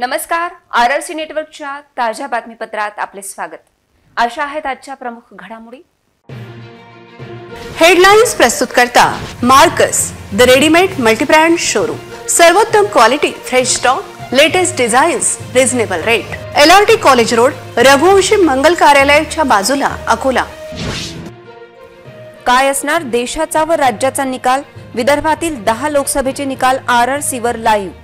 नमस्कार. आरआरसी नेटवर्कच्या ताज्या बातमीपत्रात आपले स्वागत. अशा आहेत आजच्या प्रमुख घडामोडी. हेडलाइन्स प्रस्तुत करता Marcus the readymade multibrand showroom. सर्वोत्तम quality, fresh stock, latest designs, reasonable rate. LRT college road, Raghuvanshi Mangal कार्यालयाच्या बाजूला, अकोला. काय असणार देशाचा व राज्याचा निकाल? विदर्भातील 10 लोकसभेचे निकाल आरआरसी वर लाईव्ह.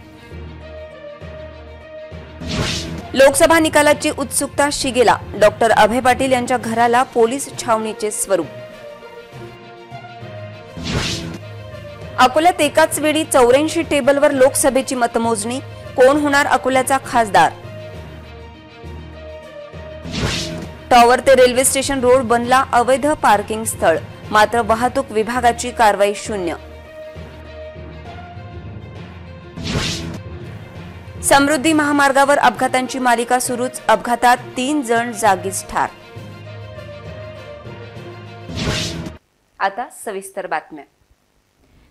लोकसभा निकालाची उत्सुकता शिगेला. डॉक्टर अभय पाटील यांच्या घराला पोलीस छावणीचे स्वरूप. अकोल्यात एकाच वेळी 84 टेबलवर लोकसभेची मतमोजणी. कोण होणार अकोल्याचा खासदार? टॉवर ते रेल्वे स्टेशन रोड बनला अवैध पार्किंग स्थळ, मात्र वाहतूक विभागाची कारवाई शून्य. समृद्धी महामार्गावर अपघातांची मालिका सुरूच. अपघातात 3 जण जागीच ठार. आता सविस्तर बातम्या.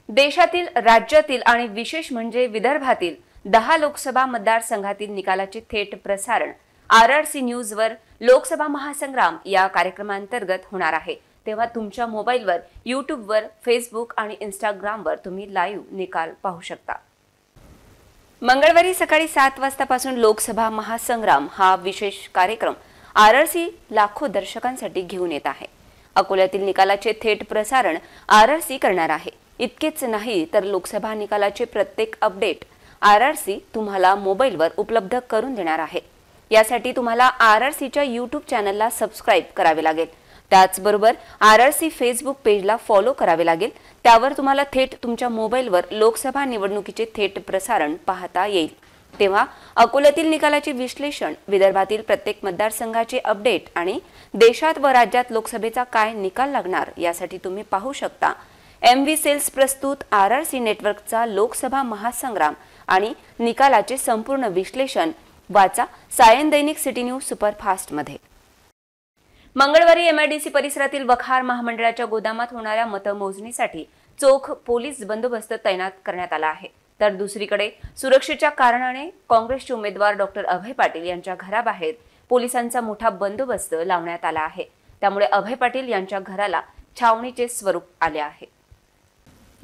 देशातील, राज्यातील आणि विशेष म्हणजे विदर्भातील 10 लोकसभा मतदारसंघातील निकालाचे थेट प्रसारण आरआरसी न्यूजवर लोकसभा महासंग्राम या कार्यक्रमांतर्गत होणार आहे. तेव्हा तुमच्या मोबाईलवर, यूट्यूबवर, फेसबुक आणि इंस्टाग्रामवर तुम्ही लाईव्ह निकाल पाहू शकता. मंगळवारी सकाळी 7 वाजतापासून लोकसभा महासंग्राम हा विशेष कार्यक्रम आरआरसी लाखो दर्शकांसाठी घेऊन येत आहे. अकोल्यातील निकालाचे थेट प्रसारण आरआरसी करणार आहे. इतकेच नाही तर लोकसभा निकालाचे प्रत्येक अपडेट आरआरसी तुम्हाला मोबाईलवर उपलब्ध करून देणार आहे. यासाठी तुम्हाला आरआरसीच्या यूट्यूब चॅनलला सबस्क्राईब करावे लागेल. त्याचबरोबर आरआरसी फेसबुक पेजला फॉलो करावे लागेल. त्यावर तुम्हाला थेट तुमच्या मोबाईलवर लोकसभा निवडणुकीचे थेट प्रसारण पाहता येईल. तेव्हा अकोल्यातील निकालाचे विश्लेषण, विदर्भातील प्रत्येक मतदारसंघाचे अपडेट आणि देशात व राज्यात लोकसभेचा काय निकाल लागणार यासाठी तुम्ही पाहू शकता MV सेल्स प्रस्तुत आरआरसी नेटवर्कचा लोकसभा महासंग्राम आणि निकालाचे संपूर्ण विश्लेषण वाचा सायन दैनिक सिटी न्यूज सुपरफास्ट मध्ये. मंगळवारी MIDC परिसरातील वखार महामंडळाच्या गोदामात होणाऱ्या मतमोजणीसाठी चोख पोलीस बंदोबस्त तैनात करण्यात आला आहे. तर दुसरीकडे सुरक्षेच्या कारणाने काँग्रेसचे उमेदवार डॉक्टर अभय पाटील यांच्या घराबाहेर पोलिसांचा मोठा बंदोबस्त लावण्यात आला आहे. त्यामुळे अभय पाटील यांच्या घराला छावणीचे स्वरूप आले आहे.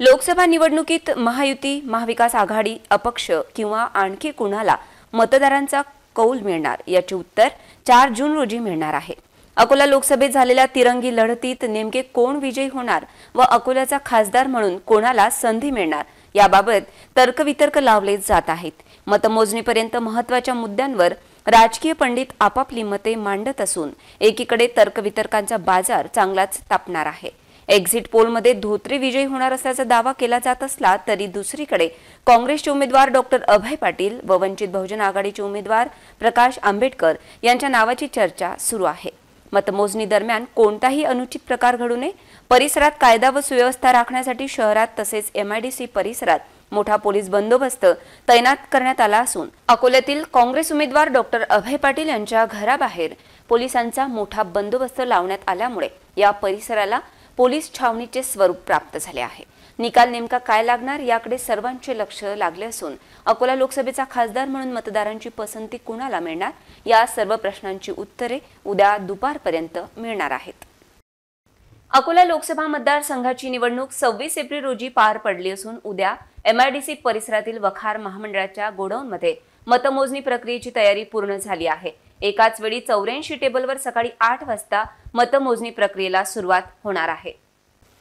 लोकसभा निवडणुकीत महायुती, महाविकास आघाडी, अपक्ष किंवा आणखी कुणाला मतदारांचा कौल मिळणार याचे उत्तर 4 जून रोजी मिळणार आहे. अकोला लोकसभेत झालेल्या तिरंगी लढतीत नेमके कोण विजयी होणार व अकोल्याचा खासदार म्हणून कोणाला संधी मिळणार याबाबत तर्कवितर्क लावले जात आहेत. मतमोजणीपर्यंत महत्त्वाच्या मुद्द्यांवर राजकीय पंडित आपापली मते मांडत असून एकीकडे तर्कवितर्कांचा बाजार चांगलाच तापणार आहे. एक्झिट पोलमध्ये धोत्रे विजयी होणार असल्याचा दावा केला जात असला तरी दुसरीकडे काँग्रेसचे उमेदवार डॉक्टर अभय पाटील व वंचित बहुजन आघाडीचे उमेदवार प्रकाश आंबेडकर यांच्या नावाची चर्चा सुरू आहे. मतमोजणी दरम्यान कोणताही अनुचित प्रकार घडू नये, परिसरात कायदा व सुव्यवस्था राखण्यासाठी शहरात तसेच MIDC परिसरात मोठा पोलीस बंदोबस्त तैनात करण्यात आला असून अकोल्यातील काँग्रेस उमेदवार डॉक्टर अभय पाटील यांच्या घराबाहेर पोलिसांचा मोठा बंदोबस्त लावण्यात आल्यामुळे या परिसराला पोलीस छावणीचे स्वरूप प्राप्त झाले आहे. निकाल नेमका काय लागणार याकडे सर्वांचे लक्ष लागले असून अकोला लोकसभेचा खासदार म्हणून मतदारांची पसंती कुणाला मिळणार या सर्व प्रश्नांची उत्तरे उद्या दुपारपर्यंत मिळणार आहेत. अकोला लोकसभा मतदारसंघाची निवडणूक 26 एप्रिल रोजी पार पडली असून उद्या MIDC परिसरातील वखार महामंडळाच्या गोडाऊनमध्ये मतमोजणी प्रक्रियेची तयारी पूर्ण झाली आहे. एकाच वेळी 84 टेबलवर सकाळी 8 वाजता मतमोजणी प्रक्रियेला सुरुवात होणार आहे.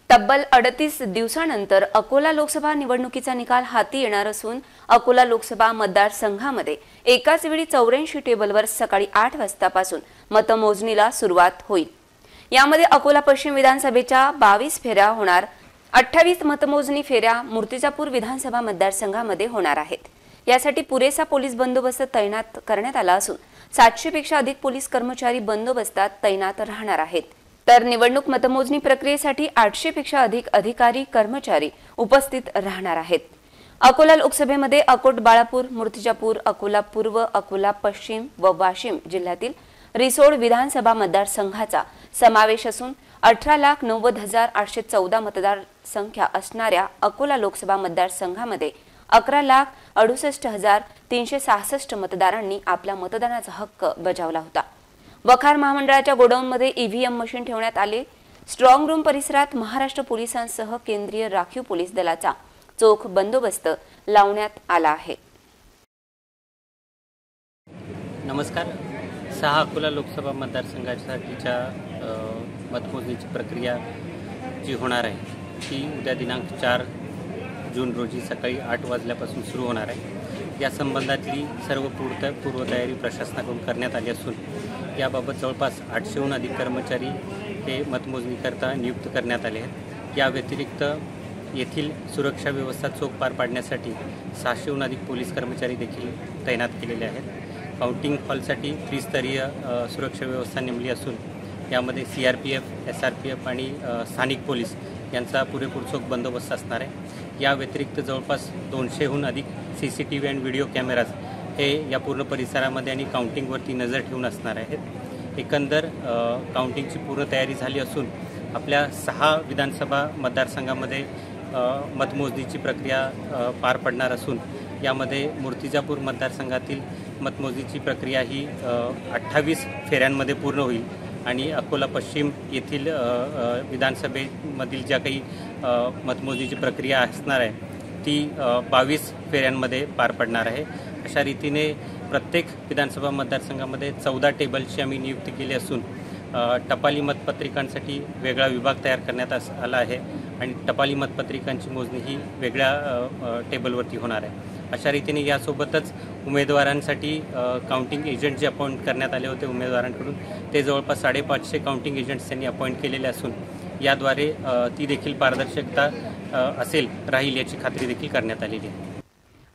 तब्बल 38 दिवसानंतर अकोला लोकसभा निवडणुकीचा निकाल हाती येणार असून अकोला लोकसभा मतदारसंघामध्ये एकाच वेळी 84 टेबलवर सकाळी 8 वाजतापासून मतमोजणीला सुरुवात होईल. यामध्ये अकोला पश्चिम विधानसभेच्या 22 फेऱ्या होणार. 28 मतमोजणी फेऱ्या मूर्तिजापूर विधानसभा मतदारसंघामध्ये होणार आहेत. यासाठी पुरेसा पोलीस बंदोबस्त तैनात करण्यात आला असून 700 पेक्षा अधिक पोलीस कर्मचारी बंदोबस्तात तैनात राहणार आहेत. तर निवडणूक मतमोजणी प्रक्रियेसाठी 800 पेक्षा अधिक अधिकारी कर्मचारी उपस्थित राहणार आहेत. अकोला लोकसभेमध्ये अकोट, बाळापूर, मूर्तिजापूर, अकोला पूर्व, अकोला पश्चिम व वाशिम जिल्ह्यातील रिसोड विधानसभा मतदारसंघाचा समावेश असून 18,90,814 मतदार संख्या असणाऱ्या अकोला लोकसभा मतदारसंघामध्ये 11,68,366 मतदारांनी आपला मतदानाचा हक्क बजावला होता। वखार महामंडळाच्या गोडाऊनमध्ये ईव्हीएम मशीन ठेवण्यात आले। स्ट्रॉंग रूम परिसरात महाराष्ट्र पोलिसांसह केंद्रीय राखीव पोलीस दलाचा चोख बंदोबस्त लावण्यात आला आहे। नमस्कार। 6 अकोला लोकसभा मतदारसंघासाठीच्या मतमोजणीची प्रक्रिया जी होणार आहे ती उद्या दिनांक 4 जून रोजी सकाळी 8 वाजल्यापासून सुरू होणार आहे। या संबंधातली सर्व पूर्वतयारी प्रशासनाकडून करण्यात आली असून याबाबत जवळपास 800हून अधिक कर्मचारी हे मतमोजणीकरता नियुक्त करण्यात आले आहेत। या व्यतिरिक्त येथील सुरक्षा व्यवस्था चोख पार पाडण्यासाठी 600हून अधिक पोलीस कर्मचारी देखील तैनात केलेले आहेत। काउंटिंग हॉलसाठी त्रिस्तरीय सुरक्षा व्यवस्था नेमली असून यामध्ये CRPF, SRPF आणि स्थानिक पोलीस यांचा पुरेपूर चोख बंदोबस्त असणार आहे। या व्यतिरिक्त जवळपास 200हून अधिक CCTV आणि व्हिडिओ कॅमेराज हे या पूर्ण परिसरामध्ये आणि काउंटिंगवरती नजर ठेवून असणार आहेत। एकंदर काउंटिंगची पूर्ण तयारी झाली असून आपल्या 6 विधानसभा मतदारसंघामध्ये मतमोजणीची प्रक्रिया पार पडणार असून यामध्ये मूर्तिजापूर मतदारसंघातील मतमोजणीची प्रक्रिया ही 28 फेऱ्यांमध्ये पूर्ण होईल आणि अकोला पश्चिम येथील विधानसभेमधील ज्या काही मतमोजणीची प्रक्रिया असणार आहे ती 22 फेऱ्यांमध्ये पार पडणार आहे। अशा रीतीने प्रत्येक विधानसभा मतदारसंघामध्ये 14 टेबलची आम्ही नियुक्ती केली असून टपाली मतपत्रिकांसाठी वेगळा विभाग तयार करण्यात आला आहे आणि टपाली मतपत्रिकांची मोजणी ही वेगळ्या टेबलवरती होणार आहे। अशा रीतीने यासोबतच उमेदवारांसाठी काउंटिंग एजंट जे अपॉइंट करण्यात आले होते उमेदवारांकडून ते जवळपास 550 काउंटिंग एजंट्स त्यांनी अपॉइंट केलेले असून याद्वारे ती देखील पारदर्शकता राहील याची खात्री देखील करण्यात आलेली आहे।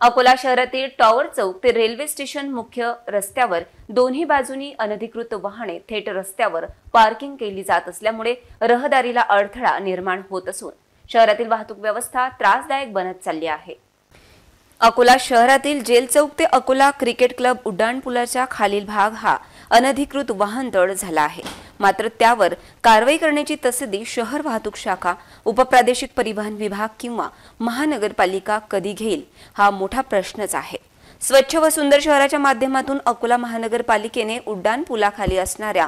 अकोला शहरातील टॉवर चौक ते रेल्वे स्टेशन मुख्य रस्त्यावर दोन्ही बाजूनी अनधिकृत वाहने थेट रस्त्यावर पार्किंग केली जात असल्यामुळे रहदारीला अडथळा निर्माण होत असून शहरातील वाहतूक व्यवस्था त्रासदायक बनत चालली आहे। अकोला शहरातील जेल चौक ते अकोला क्रिकेट क्लब उड्डाणपुलाच्या खालील भाग हा अनधिकृत वाहनतळ झाला आहे। मात्र त्यावर कारवाई करण्याची तसदी शहर वाहतूक शाखा, उपप्रादेशिक परिवहन विभाग किंवा महानगरपालिका कधी घेईल हा मोठा प्रश्नच आहे। स्वच्छ व सुंदर शहराच्या माध्यमातून अकोला महानगरपालिकेने उड्डाणपुलाखाली असणाऱ्या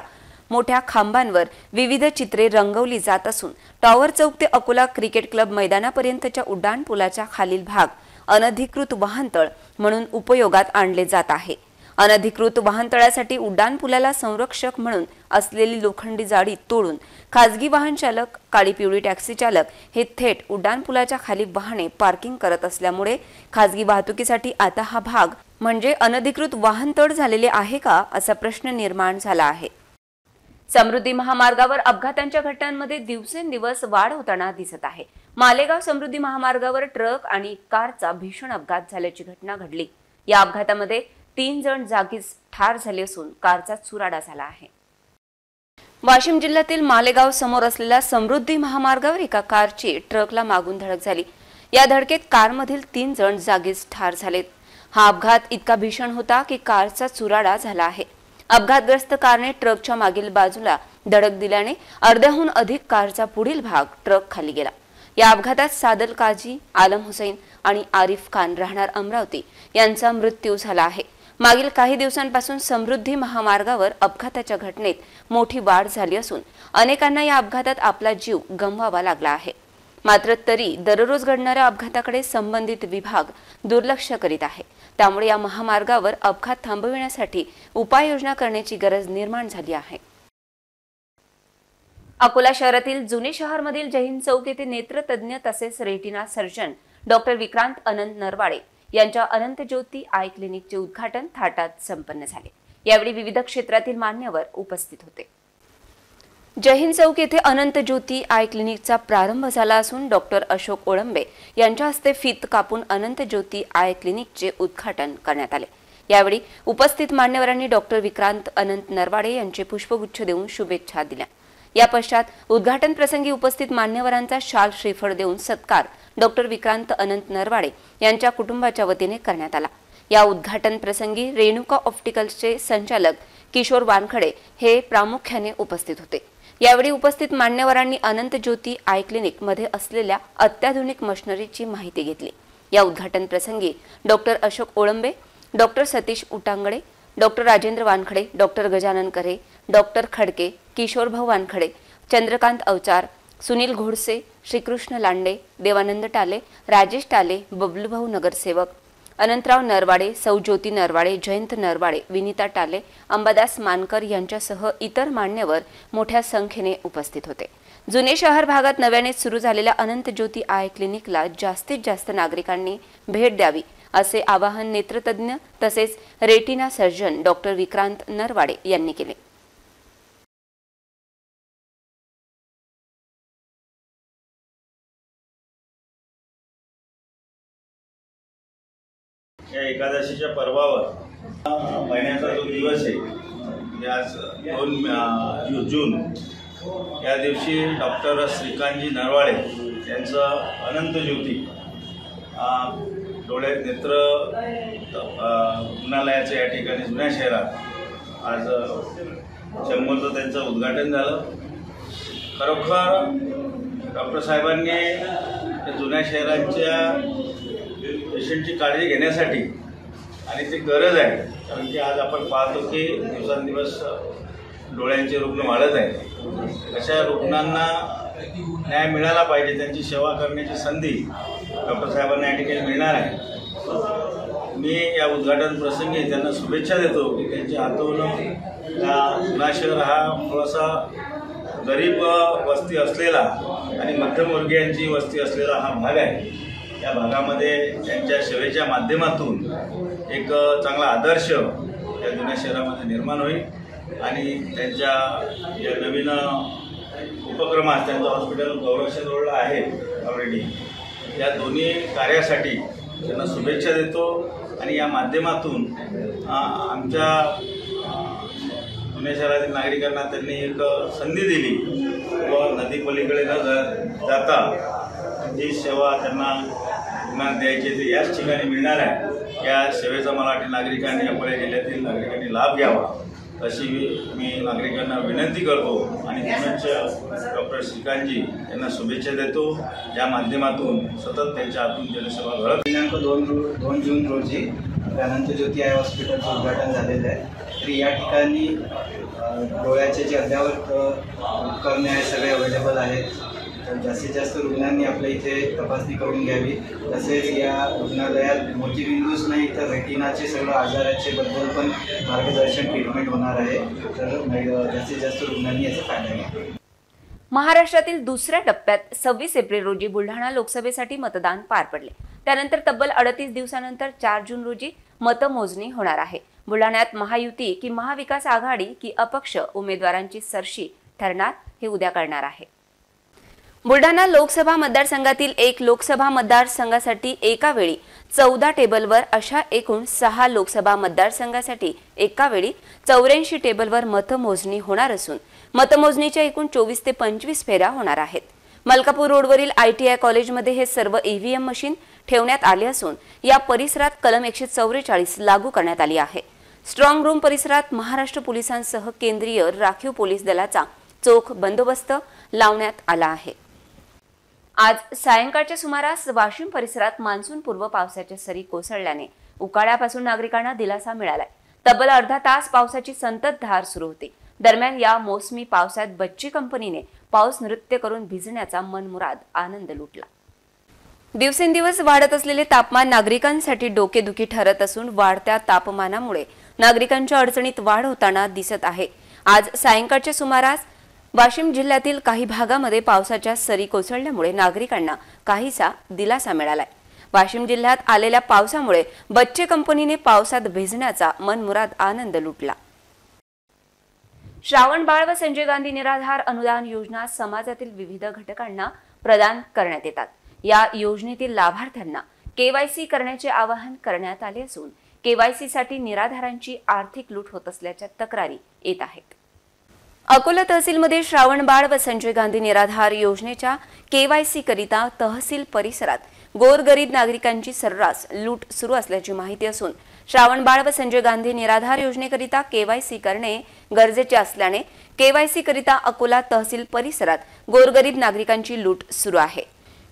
मोठ्या खांबांवर विविध चित्रे रंगवली जात असून टॉवर चौक ते अकोला क्रिकेट क्लब मैदानापर्यंतच्या उड्डाणपुलाच्या खालील भाग अनधिकृत वाहनतळ म्हणून उपयोगात आणले जात आहे। अनधिकृत वाहनतळासाठी उड्डाणपुलाला संरक्षक म्हणून असलेली लोखंडी जाळी तोडून खासगी वाहन चालक, काळी पिवळी टॅक्सी चालक हे थेट उड्डाणपुलाच्या खाली वाहने पार्किंग करत असल्यामुळे खासगी वाहतुकीसाठी आता हा भाग म्हणजे अनधिकृत वाहनतळ झालेले आहे का असा प्रश्न निर्माण झाला आहे। समृद्धी महामार्गावर अपघातांच्या घटनांमध्ये दिवसेंदिवस वाढ होताना दिसत आहे। मालेगाव समृद्धी महामार्गावर ट्रक आणि कारचा भीषण अपघात झाल्याची घटना घडली। या अपघातामध्ये 3 जण जागीच ठार झाले असून कारचा चुराडा झाला आहे। वाशिम जिल्ह्यातील मालेगाव समोर असलेल्या समृद्धी महामार्गावर एका कारची ट्रकला मागून धडक झाली। या धडकेत कारमधील 3 जण जागीच ठार झालेत। हा अपघात इतका भीषण होता की कारचा चुराडा झाला आहे। अपघातग्रस्त कारने ट्रकच्या मागील बाजूला धडक दिल्याने अर्ध्याहून अधिक कारचा पुढील भाग ट्रक खाली गेला। या अपघातात सादल काजी, आलम हुसैन आणि आरिफ खान राहणार अमरावती यांचा मृत्यू झाला आहे। मागील काही दिवसांपासून समृद्धी महामार्गावर अपघाताच्या घटनेत मोठी वाढ झाली असून अनेकांना या अपघातात आपला जीव गमवावा लागला आहे। मात्र तरी दररोज घडणाऱ्या अपघाताकडे संबंधित विभाग दुर्लक्ष करीत आहे। त्यामुळे या महामार्गावर अपघात थांबविण्यासाठी उपाययोजना करण्याची गरज निर्माण झाली आहे। अकोला शहरातील जुने शहरमधील जयहिंद चौक येथे नेत्रतज्ञ तसेच रेटिना सर्जन डॉक्टर विक्रांत अनंत नरवाडे यांच्या अनंत ज्योती आय क्लिनिकचे उद्घाटन थाटात संपन्न झाले। यावेळी विविध क्षेत्रातील मान्यवर उपस्थित होते। जयहिंद चौक येथे अनंत ज्योती आय क्लिनिकचा प्रारंभ झाला असून डॉक्टर अशोक ओळंबे यांच्या हस्ते फीत कापून अनंत ज्योती आय क्लिनिकचे उद्घाटन करण्यात आले। यावेळी उपस्थित मान्यवरांनी डॉक्टर विक्रांत अनंत नरवाडे यांचे पुष्पगुच्छ देऊन शुभेच्छा दिल्या। या पश्चात उद्घाटन प्रसंगी उपस्थित मान्यवरांचा शाल श्रीफळ देऊन सत्कार डॉक्टर विक्रांत अनंत नरवाडे यांच्या कुटुंबाच्या वतीने करण्यात आला। या उद्घाटन प्रसंगी रेणुका ऑप्टिकल्सचे संचालक किशोर वानखडे हे प्रामुख्याने उपस्थित होते। यावेळी उपस्थित मान्यवरांनी अनंत ज्योती आय क्लिनिक मध्ये असलेल्या अत्याधुनिक मशिनरीची माहिती घेतली। या उद्घाटन प्रसंगी doctor Ashok Olambe, doctor Satish Utangde, doctor Rajendra Wankhade, doctor Gajanan Kare, doctor Khadke, किशोरभाऊ वानखडे, चंद्रकांत अवचार, सुनील घोडसे, श्रीकृष्ण लांडे, देवानंद टाले, राजेश टाले, बबलूभाऊ नगरसेवक, अनंतराव नरवाडे, सौ ज्योती नरवाडे, जयंत नरवाडे, विनीता टाले, अंबादास मानकर यांच्यासह इतर मान्यवर मोठ्या संख्येने उपस्थित होते. जुने शहर भागात नव्याने सुरू झालेल्या अनंत ज्योती आय क्लिनिकला जास्तीत जास्त नागरिकांनी भेट द्यावी असे आवाहन नेत्रतज्ञ तसेच retina surgeon doctor Vikrant Narwade यांनी केले. या एकादशीच्या पर्वावर महिन्याचा जो दिवस आहे म्हणजे आज 2 जून या दिवशी डॉक्टर श्रीकांतजी नरवाडे यांचं अनंत ज्योती डोळे नेत्र रुग्णालयाचं या ठिकाणी जुन्या शहरात आज चंबरचं त्यांचं उद्घाटन झालं. खरोखर डॉक्टर साहेबांनी त्या जुन्या शहरांच्या पेशंटची काळजी घेण्यासाठी आणि ती गरज आहे, कारण की आज आपण पाहतो की दिवसेंदिवस डोळ्यांचे रुग्ण वाढत आहेत. अशा रुग्णांना न्याय मिळाला पाहिजे, त्यांची सेवा करण्याची संधी डॉक्टर साहेबांना या ठिकाणी मिळणार आहे. मी या उद्घाटन प्रसंगी त्यांना शुभेच्छा देतो की त्यांच्या हातून जुना शहर हा थोडासा गरीब वस्ती असलेला आणि मध्यमवर्गीयांची वस्ती असलेला हा भाग आहे. या भागामध्ये त्यांच्या सेवेच्या माध्यमातून एक चांगला आदर्श या जुन्या शहरामध्ये निर्माण होईल आणि त्यांच्या या नवीन उपक्रमात त्यांचं हॉस्पिटल गौरक्षण रोडला आहे ऑलरेडी. या दोन्ही कार्यासाठी त्यांना शुभेच्छा देतो आणि या माध्यमातून आमच्या जुन्या शहरातील नागरिकांना त्यांनी एक संधी दिली व नदीपलीकडे न जाता जी सेवा त्यांना रुग्णांना द्यायची ते याच ठिकाणी मिळणार आहे. या सेवेचा मला वाटते नागरिकांनी अकोला जिल्ह्यातील नागरिकांनी लाभ घ्यावा अशी मी नागरिकांना विनंती करतो आणि म्हणूनच डॉक्टर श्रीकांतजी यांना शुभेच्छा देतो. या माध्यमातून सतत त्यांच्या हातून जनसेवा घडत. दिनांक 2 जून रोजी अनंत ज्योती आय हॉस्पिटलचं उद्घाटन झालेलं आहे. तर या ठिकाणी डोळ्याचे जे अद्ययावत उपकरणे आहे सगळे अवेलेबल आहेत. तर जास्तीत जास्त रुग्णांनी आपल्या इथे तपासणी करून घ्यावी. तसेच या रुग्णालयात मोतीबिंदूच नाही तर रेटिनाचे सगळं आजाराचे बद्दल पण मार्गदर्शन ट्रीटमेंट होणार आहे. तर जास्तीत जास्त रुग्णांनी याचा फायदा घ्यावा. महाराष्ट्रातील दुसऱ्या टप्प्यात 26 एप्रिल रोजी बुलढाणा लोकसभेसाठी मतदान पार पडले. त्यानंतर तब्बल 38 दिवसानंतर 4 जून रोजी मतमोजणी होणार आहे. बुलढाण्यात महायुती की महाविकास आघाडी की अपक्ष उमेदवारांची सरशी ठरणार हे उद्या कळणार आहे. बुलढाणा लोकसभा मतदारसंघातील 1 लोकसभा मतदारसंघासाठी एका वेळी 14 टेबलवर अशा एकूण 6 लोकसभा मतदारसंघासाठी एका वेळी 84 टेबलवर मतमोजणी होणार असून मतमोजणीच्या एकूण 24 ते 25 फेऱ्या होणार आहेत. मलकापूर रोडवरील ITI कॉलेजमध्ये हे सर्व EVM मशीन ठेवण्यात आले असून या परिसरात कलम 144 लागू करण्यात आली आहे. स्ट्रॉंग रूम परिसरात महाराष्ट्र पोलिसांसह केंद्रीय राखीव पोलीस दलाचा चोख बंदोबस्त लावण्यात आला आहे. आज सायंकाळच्या सुमारास वाशिम परिसरात मान्सूनपूर्व पावसाच्या सरी कोसळल्याने उकाड्यापासून नागरिकांना दिलासा मिळालाय. तब्बल अर्धा तास पावसाची संततधार सुरू होती. दरम्यान या मोसमी पावसात बच्ची कंपनीने पाऊस नृत्य करून भिजण्याचा मनमुराद आनंद लुटला. दिवसेंदिवस वाढत असलेले तापमान नागरिकांसाठी डोकेदुखी ठरत असून वाढत्या तापमानामुळे नागरिकांच्या अडचणीत वाढ होताना दिसत आहे. आज सायंकाळच्या सुमारास वाशिम जिल्ह्यातील काही भागामध्ये पावसाच्या सरी कोसळल्यामुळे नागरिकांना काहीसा दिलासा मिळालाय. वाशिम जिल्ह्यात आलेल्या पावसामुळे बच्चे कंपनीने पावसात भिजण्याचा मनमुराद आनंद लुटला. श्रावण बाळ व संजय गांधी निराधार अनुदान योजना समाजातील विविध घटकांना प्रदान करण्यात येतात. या योजनेतील लाभार्थ्यांना KYC करण्याचे आवाहन करण्यात आले असून KYC साठी निराधारांची आर्थिक लूट होत असल्याच्या तक्रारी येत आहेत. अकोला तहसीलमध्ये श्रावण बाळ व संजय गांधी निराधार योजनेच्या KYC करिता तहसील परिसरात गोरगरीब नागरिकांची सर्रास लूट सुरू असल्याची माहिती असून श्रावण बाळ व संजय गांधी निराधार योजनेकरिता KYC करणे गरजेचे असल्याने KYC करिता अकोला तहसील परिसरात गोरगरीब नागरिकांची लूट सुरू आहे.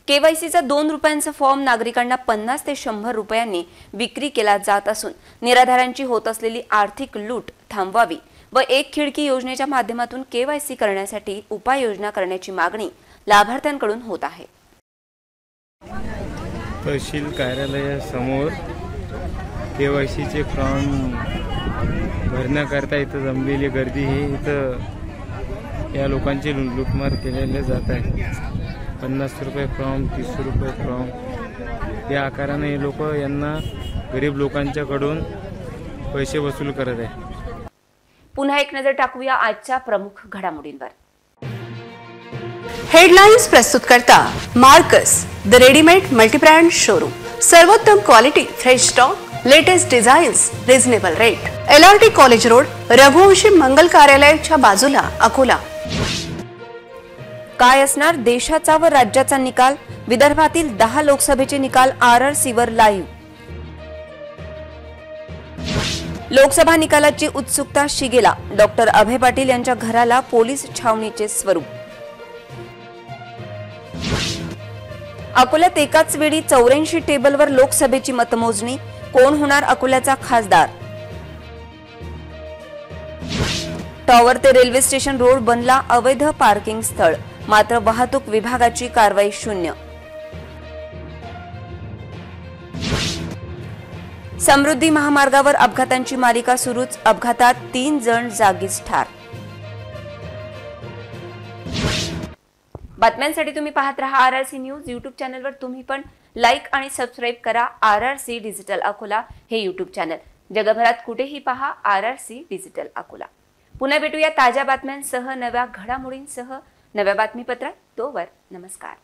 केवायसीचा 2 रुपयांचा फॉर्म नागरिकांना 50 ते 100 रुपयांनी विक्री केला जात असून निराधारांची होत असलेली आर्थिक लूट थांबवावी व एक खिडकी योजनेच्या माध्यमातून केवायसी करण्यासाठी उपाययोजना करण्याची मागणी लाभार्थ्यांकडून होत आहे। तहसील कार्यालयासमोर केवायसीचे फॉर्म भरण्याकरता इथं जमलेली गर्दी ही इथं या लोकांची लूटमार केलेले जात आहे। 50 रुपये फॉर्म, 30 रुपये फॉर्म या आकाराने हे लोक यांना गरीब लोकांच्याकडून पैसे वसूल करत आहे। पुन्हा एक नजर टाकूया आजच्या प्रमुख घडामोडींवर। हेडलाइन्स प्रस्तुत करता Marcus the readymade multibrand showroom. सर्वोत्तम quality, fresh stock, latest designs, reasonable rate. LRT college road, Raghuvanshi Mangal कार्यालयाच्या बाजूला, अकोला। काय असणार देशाचा व राज्याचा निकाल? विदर्भातील 10 लोकसभेचे निकाल RRC वर लाईव्ह। लोकसभा निकालाची उत्सुकता शिगेला, डॉक्टर अभय पाटील यांच्या घराला पोलीस छावणीचे स्वरूप। अकोल्यात एकाच वेळी 84 टेबलवर लोकसभेची मतमोजणी, कोण होणार अकोल्याचा खासदार? टॉवर ते रेल्वे स्टेशन रोड बनला अवैध पार्किंग स्थळ, मात्र वाहतूक विभागाची कारवाई शून्य। समृद्धी महामार्गावर अपघातांची मालिका सुरूच, अपघातात 3 जण जागीच ठार। बातम्यांसाठी तुम्ही पाहत रहा RRC न्यूज। यूट्यूब चॅनलवर तुम्ही पण लाईक आणि सबस्क्राईब करा RRC डिजिटल अकोला हे यूट्यूब चॅनल। जगभरात कुठेही पहा RRC डिजिटल अकोला। पुन्हा भेटूया ताज्या बातम्यांसह, नव्या घडामोडींसह, नव्या बातमीपत्रात। तोवर नमस्कार।